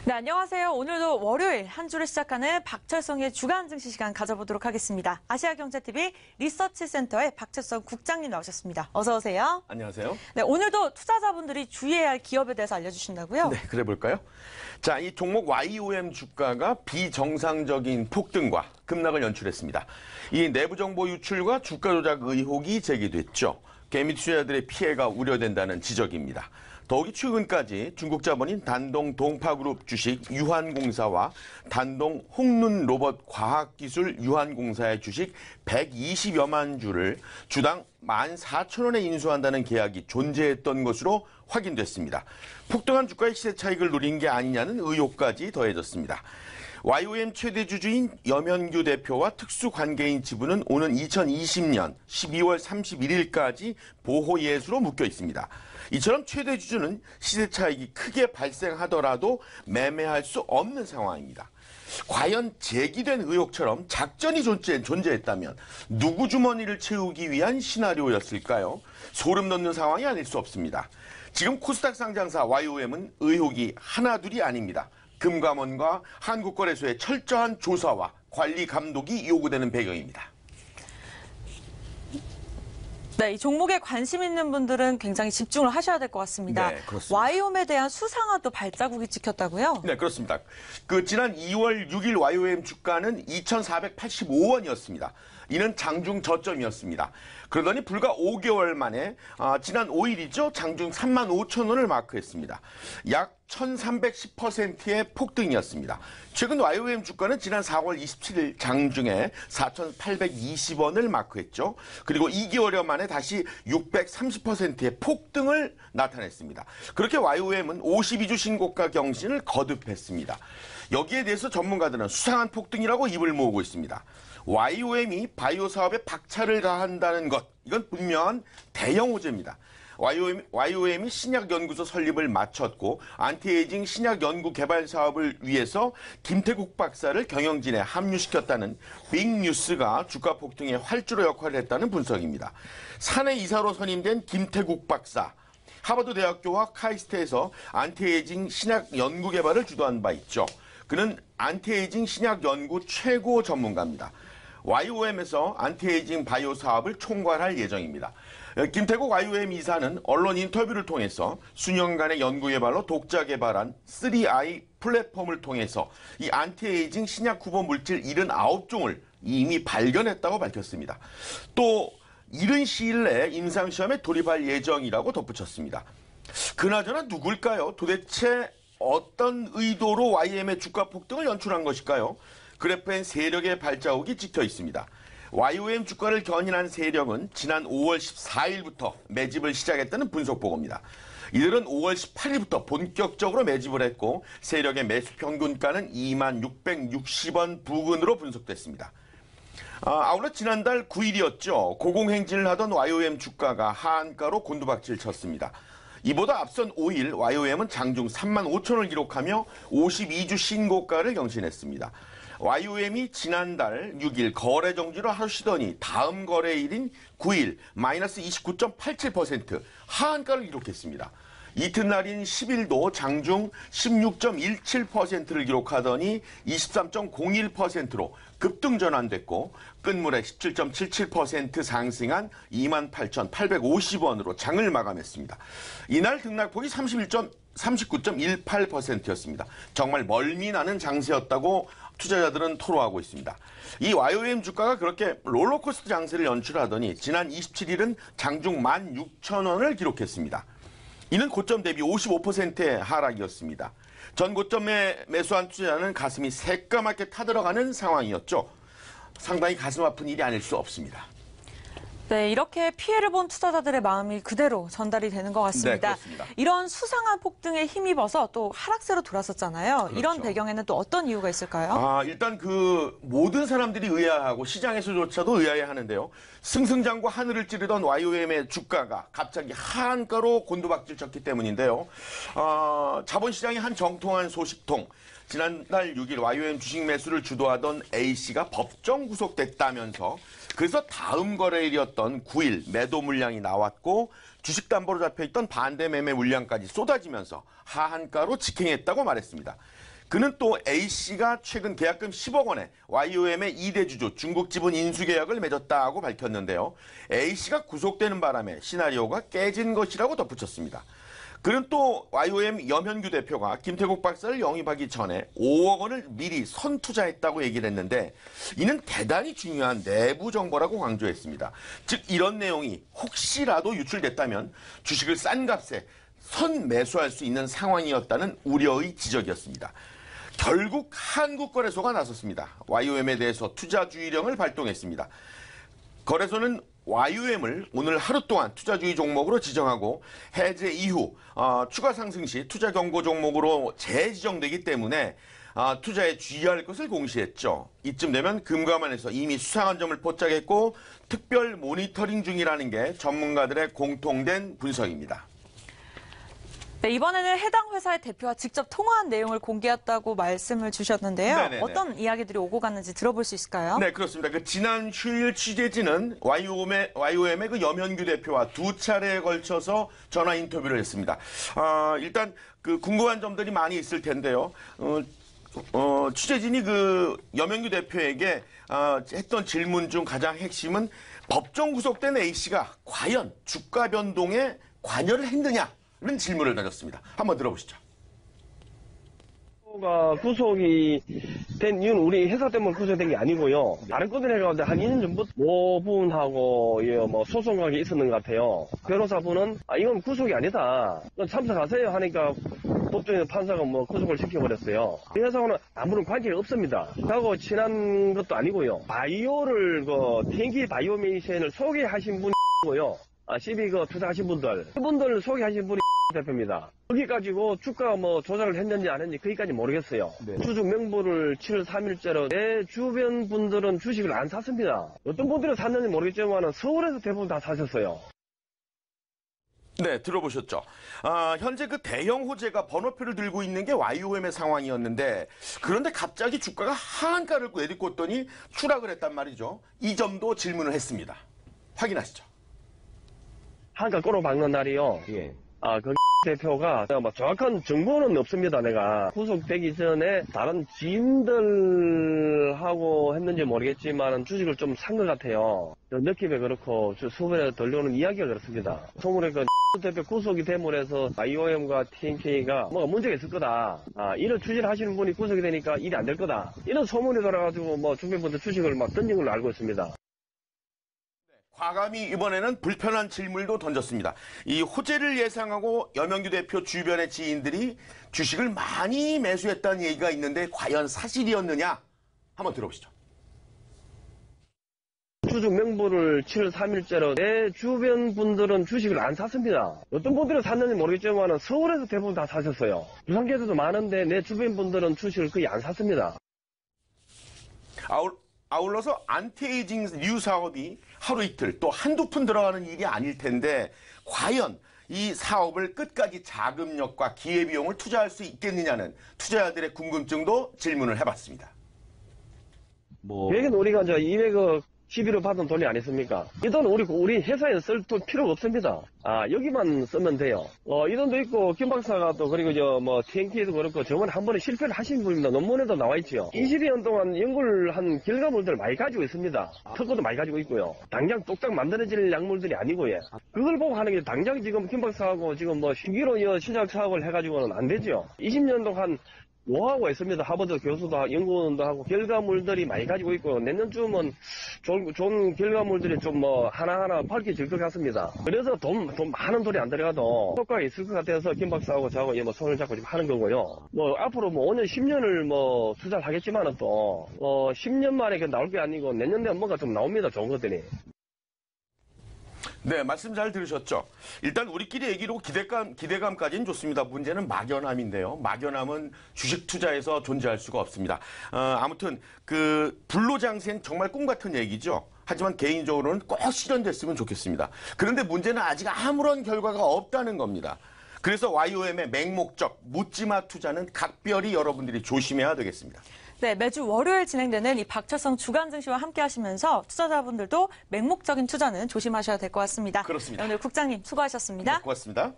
네, 안녕하세요. 오늘도 월요일 한 주를 시작하는 박철성의 주간 증시 시간 가져보도록 하겠습니다. 아시아경제TV 리서치센터의 박철성 국장님 나오셨습니다. 어서 오세요. 안녕하세요. 네, 오늘도 투자자분들이 주의해야 할 기업에 대해서 알려주신다고요? 네, 그래 볼까요? 자, 이 종목 YOM 주가가 비정상적인 폭등과 급락을 연출했습니다. 이 내부 정보 유출과 주가 조작 의혹이 제기됐죠. 개미 투자자들의 피해가 우려된다는 지적입니다. 더욱이 최근까지 중국 자본인 단동 동파그룹 주식 유한공사와 단동 홍눈 로봇 과학기술 유한공사의 주식 120여만 주를 주당 14,000원에 인수한다는 계약이 존재했던 것으로 확인됐습니다. 폭등한 주가의 시세 차익을 노린 게 아니냐는 의혹까지 더해졌습니다. YOM 최대 주주인 염현규 대표와 특수관계인 지분은 오는 2020년 12월 31일까지 보호예수로 묶여 있습니다. 이처럼 최대 주주는 시세 차익이 크게 발생하더라도 매매할 수 없는 상황입니다. 과연 제기된 의혹처럼 작전이 존재했다면 누구 주머니를 채우기 위한 시나리오였을까요? 소름 돋는 상황이 아닐 수 없습니다. 지금 코스닥 상장사 YOM은 의혹이 하나둘이 아닙니다. 금감원과 한국거래소의 철저한 조사와 관리 감독이 요구되는 배경입니다. 네, 이 종목에 관심 있는 분들은 굉장히 집중을 하셔야 될 것 같습니다. 네, 그렇습니다. YOM에 대한 수상화도 발자국이 찍혔다고요? 네, 그렇습니다. 지난 2월 6일 YOM 주가는 2,485원이었습니다. 이는 장중 저점이었습니다. 그러더니 불과 5개월 만에 지난 5일이죠. 장중 35,000원을 마크했습니다. 약 1,310%의 폭등이었습니다. 최근 YOM 주가는 지난 4월 27일 장중에 4,820원을 마크했죠. 그리고 2개월여 만에 다시 630%의 폭등을 나타냈습니다. 그렇게 YOM은 52주 신고가 경신을 거듭했습니다. 여기에 대해서 전문가들은 수상한 폭등이라고 입을 모으고 있습니다. YOM이 바이오 사업에 박차를 가한다는 것, 이건 분명한 대형 호재입니다. YOM이 신약연구소 설립을 마쳤고 안티에이징 신약연구 개발 사업을 위해서 김태국 박사를 경영진에 합류시켰다는 빅뉴스가 주가 폭등의 활주로 역할을 했다는 분석입니다. 사내 이사로 선임된 김태국 박사, 하버드 대학교와 카이스트에서 안티에이징 신약 연구 개발을 주도한 바 있죠. 그는 안티에이징 신약 연구 최고 전문가입니다. YOM에서 안티에이징 바이오 사업을 총괄할 예정입니다. 김태국 YOM 이사는 언론 인터뷰를 통해서 수년간의 연구 개발로 독자 개발한 3i 플랫폼을 통해서 이 안티에이징 신약 후보 물질 79종을 이미 발견했다고 밝혔습니다. 또 이른 시일 내에 임상시험에 돌입할 예정이라고 덧붙였습니다. 그나저나 누굴까요? 도대체 어떤 의도로 YM의 주가 폭등을 연출한 것일까요? 그래프엔 세력의 발자국이 찍혀 있습니다. YOM 주가를 견인한 세력은 지난 5월 14일부터 매집을 시작했다는 분석 보고입니다. 이들은 5월 18일부터 본격적으로 매집을 했고 세력의 매수 평균가는 2660원 부근으로 분석됐습니다. 아울러 지난달 9일이었죠. 고공행진을 하던 YOM 주가가 하한가로 곤두박질 쳤습니다. 이보다 앞선 5일 YOM은 장중 35,000원을 기록하며 52주 신고가를 경신했습니다. YOM이 지난달 6일 거래 정지를 하시더니 다음 거래일인 9일 마이너스 29.87% 하한가를 기록했습니다. 이튿날인 10일도 장중 16.17%를 기록하더니 23.01%로 급등 전환됐고 끝물에 17.77% 상승한 28,850원으로 장을 마감했습니다. 이날 등락폭이 39.18%였습니다. 정말 멀미나는 장세였다고 투자자들은 토로하고 있습니다. 이 YOM 주가가 그렇게 롤러코스터 장세를 연출하더니 지난 27일은 장중 16,000원을 기록했습니다. 이는 고점 대비 55%의 하락이었습니다. 전 고점에 매수한 투자자는 가슴이 새까맣게 타들어가는 상황이었죠. 상당히 가슴 아픈 일이 아닐 수 없습니다. 네, 이렇게 피해를 본 투자자들의 마음이 그대로 전달이 되는 것 같습니다. 네, 그렇습니다. 이런 수상한 폭등에 힘입어서 또 하락세로 돌아섰잖아요. 그렇죠. 이런 배경에는 또 어떤 이유가 있을까요? 일단 모든 사람들이 의아하고 시장에서조차도 의아해하는데요. 승승장구 하늘을 찌르던 YOM의 주가가 갑자기 하한가로 곤두박질 쳤기 때문인데요. 자본시장의 한 정통한 소식통. 지난달 6일 YOM 주식 매수를 주도하던 A씨가 법정 구속됐다면서 그래서 다음 거래일이었던 9일 매도 물량이 나왔고 주식 담보로 잡혀있던 반대 매매 물량까지 쏟아지면서 하한가로 직행했다고 말했습니다. 그는 또 A씨가 최근 계약금 10억 원에 YOM의 2대 주주 중국 지분 인수 계약을 맺었다고 밝혔는데요. A씨가 구속되는 바람에 시나리오가 깨진 것이라고 덧붙였습니다. 그는 또 YOM 염현규 대표가 김태국 박사를 영입하기 전에 5억 원을 미리 선투자했다고 얘기를 했는데 이는 대단히 중요한 내부 정보라고 강조했습니다. 즉 이런 내용이 혹시라도 유출됐다면 주식을 싼 값에 선매수할 수 있는 상황이었다는 우려의 지적이었습니다. 결국 한국거래소가 나섰습니다. YOM에 대해서 투자주의령을 발동했습니다. 거래소는 YOM을 오늘 하루 동안 투자주의 종목으로 지정하고 해제 이후 추가 상승 시 투자 경고 종목으로 재지정되기 때문에 투자에 주의할 것을 공시했죠. 이쯤 되면 금감원에서 이미 수상한 점을 포착했고 특별 모니터링 중이라는 게 전문가들의 공통된 분석입니다. 네, 이번에는 해당 회사의 대표와 직접 통화한 내용을 공개했다고 말씀을 주셨는데요. 네네네. 어떤 이야기들이 오고 갔는지 들어볼 수 있을까요? 네, 그렇습니다. 지난 휴일 취재진은 YOM의 그 염현규 대표와 두 차례에 걸쳐서 전화 인터뷰를 했습니다. 일단 그 궁금한 점들이 많이 있을 텐데요. 취재진이 그 염현규 대표에게 했던 질문 중 가장 핵심은 법정 구속된 A씨가 과연 주가 변동에 관여를 했느냐? 는 질문을 던졌습니다. 한번 들어보시죠. 구속이 된 이유는 우리 회사 때문에 구속된 게 아니고요. 다른 건들 해가지고 한 2년 전부터 모분하고 소송하게 있었는 것 같아요. 변호사분은 이건 구속이 아니다. 참석하세요 하니까 법정에서 판사가 구속을 시켜버렸어요. 이 회사하고는 아무런 관계가 없습니다. 하고 친한 것도 아니고요. 바이오를 탱기 바이오메이션을 소개하신 분이고요. 시비 투자하신 분들, 그분들 소개하신 분이 대표입니다. 거기 가지고 주가 조작을 했는지 안 했는지 거기까지 모르겠어요. 네. 주주 명부를 7월 3일째로 내 주변 분들은 주식을 안 샀습니다. 어떤 분들은 샀는지 모르겠지만 서울에서 대부분 다 사셨어요. 네, 들어보셨죠. 현재 그 대형 호재가 번호표를 들고 있는 게 YOM의 상황이었는데 그런데 갑자기 주가가 하한가를 내딛고더니 추락을 했단 말이죠. 이 점도 질문을 했습니다. 확인하시죠. 한가 꼬로박는 날이요. 예. 그 대표가 정확한 정보는 없습니다. 내가 구속되기 전에 다른 지인들하고 했는지 모르겠지만 주식을 좀 산 것 같아요. 느낌에 그렇고 수분에 들려오는 이야기가 그렇습니다. 소문에 그 대표 구속이 됨으로 해서 YOM과 TNK가 뭐가 문제가 있을 거다. 이런 추진을 하시는 분이 구속이 되니까 일이 안 될 거다. 이런 소문이 돌아가지고 주변 분들 주식을 던진 걸로 알고 있습니다. 과감히 이번에는 불편한 질문도 던졌습니다. 이 호재를 예상하고 염현규 대표 주변의 지인들이 주식을 많이 매수했다는 얘기가 있는데 과연 사실이었느냐? 한번 들어보시죠. 주주 명부를 7월 3일째로 내 주변 분들은 주식을 안 샀습니다. 어떤 분들은 샀는지 모르겠지만 서울에서 대부분 다 사셨어요. 부산계에서도 많은데 내 주변 분들은 주식을 거의 안 샀습니다. 아울러서 안티에이징 뉴 사업이 하루 이틀 또 한두 푼 들어가는 일이 아닐 텐데 과연 이 사업을 끝까지 자금력과 기회비용을 투자할 수 있겠느냐는 투자자들의 궁금증도 질문을 해봤습니다. 계획은 우리가 이제 200억 11호 받은 돈이 아니습니까? 이 돈은 우리 회사에 쓸 돈 필요가 없습니다. 여기만 쓰면 돼요. 이 돈도 있고, 김 박사가 또, 그리고 TNK도 그렇고, 저번에 한 번에 실패를 하신 분입니다. 논문에도 나와 있지요. 20년 동안 연구를 한 결과물들을 많이 가지고 있습니다. 특허도 많이 가지고 있고요. 당장 뚝딱 만들어질 약물들이 아니고요. 그걸 보고 하는 게 당장 지금 김 박사하고 지금 시기로 시작 사업을 해가지고는 안 되죠. 20년 동안 노하우가 있습니다. 하버드 교수도 연구원도 하고 결과물들이 많이 가지고 있고 내년쯤은 좋은 결과물들이 좀 하나하나 밝혀질 것 같습니다. 그래서 돈 많은 돈이 안 들어가도 효과가 있을 것 같아서 김 박사하고 저하고 손을 잡고 지금 하는 거고요. 앞으로 5년, 10년을 투자를 하겠지만은 또 10년 만에 나올 게 아니고 내년 되면 뭔가 좀 나옵니다. 좋은 것들이. 네, 말씀 잘 들으셨죠? 일단 우리끼리 얘기로 기대감까지는 좋습니다. 문제는 막연함인데요. 막연함은 주식 투자에서 존재할 수가 없습니다. 아무튼 불로장생 정말 꿈 같은 얘기죠. 하지만 개인적으로는 꼭 실현됐으면 좋겠습니다. 그런데 문제는 아직 아무런 결과가 없다는 겁니다. 그래서 YOM의 맹목적 묻지마 투자는 각별히 여러분들이 조심해야 되겠습니다. 네, 매주 월요일 진행되는 이 박철성 주간 증시와 함께 하시면서 투자자분들도 맹목적인 투자는 조심하셔야 될 것 같습니다. 그렇습니다. 오늘 국장님 수고하셨습니다. 네, 고맙습니다.